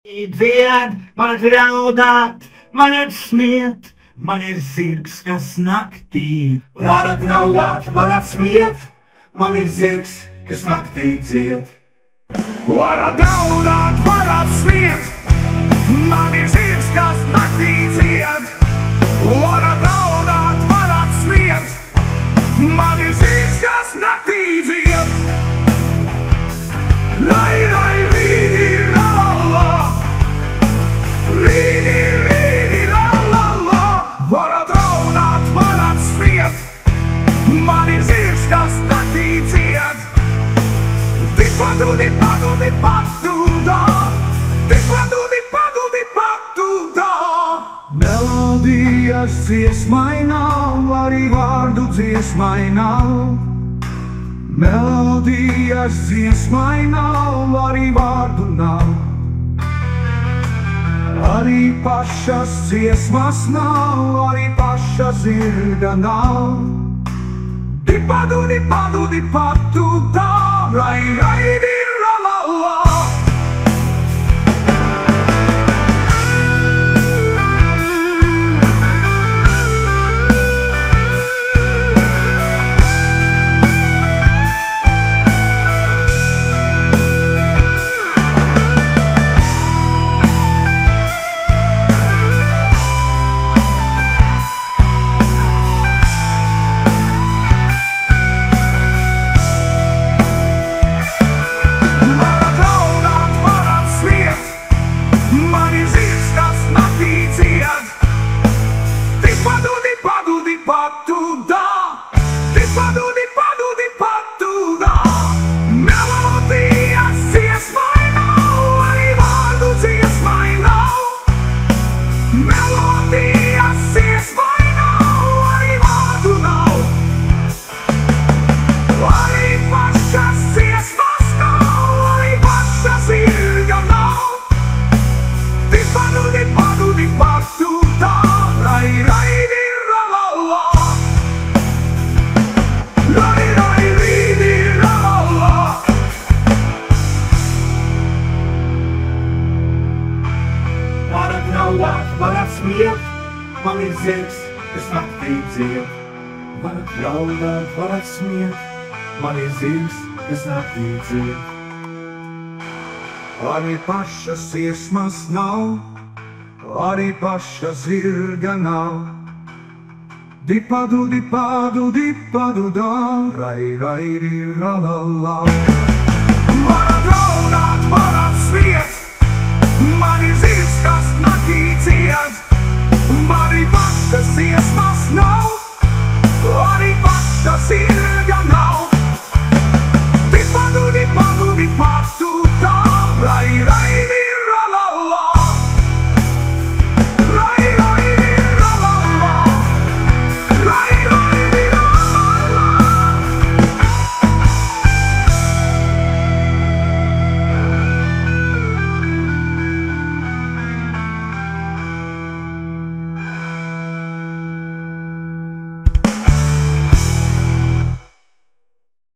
Dziedā, man draudāt, man smiet, man ir zirgs, kas naktī. Varat raudāt, varat smiet, man ir zirgs, kas naktī dzied. Varat raudāt, varat smiet, man ir zirgs, kas naktī dzied. Varat raudāt, varat smiet, man ir zirgs, kas naktī dzied. Lai, lai, rīdi, la, la, la. Rīdi, rīdi, la, la, la. Varat raudāt, varat smiet, man ir zirgs, kas naktī dzied. Dipadu, dipadu, dipadu, da. Dipadu, dipadu, dipadu, da. Melodijas dziesmai nav, arī vārdu dziesmai nav. Melodijas dziesmai nav, arī vārdu nav. Arī pašas dziesmas nav, arī paša zirga nav. Dipadu, dipadu, dipadu, da. Rai, rai, di, ra, la, la. Dipadu, da. Dipadu, dipadu, dipadu, da. Melodijas dziesmai nav, arī vārdu dziesmai nav. Melodijas dziesmai nav, arī vārdu nav. Arī pašas dziesmas nav, arī paša zirga nav. Dipadu, dipadu, dipadu, da. Rai, rai, di, ra, la, la. Rai, rai, ri, di, ra, la, la. Varat raudāt, varat smiet, man ir zirgs, kas naktī dzied. Varat raudāt, varat smiet, man ir zirgs, kas naktī dzied. Arī pašas dziesmas nav, arī paša zirga nav. Dipadu, dipadu, dipadu, da. Rai, rai, di, ra, la, la. Varat raudāt, varat smiet, man ir zirgs, kas naktī dzied. Arī pašas dziesmas nav, arī paša zirga.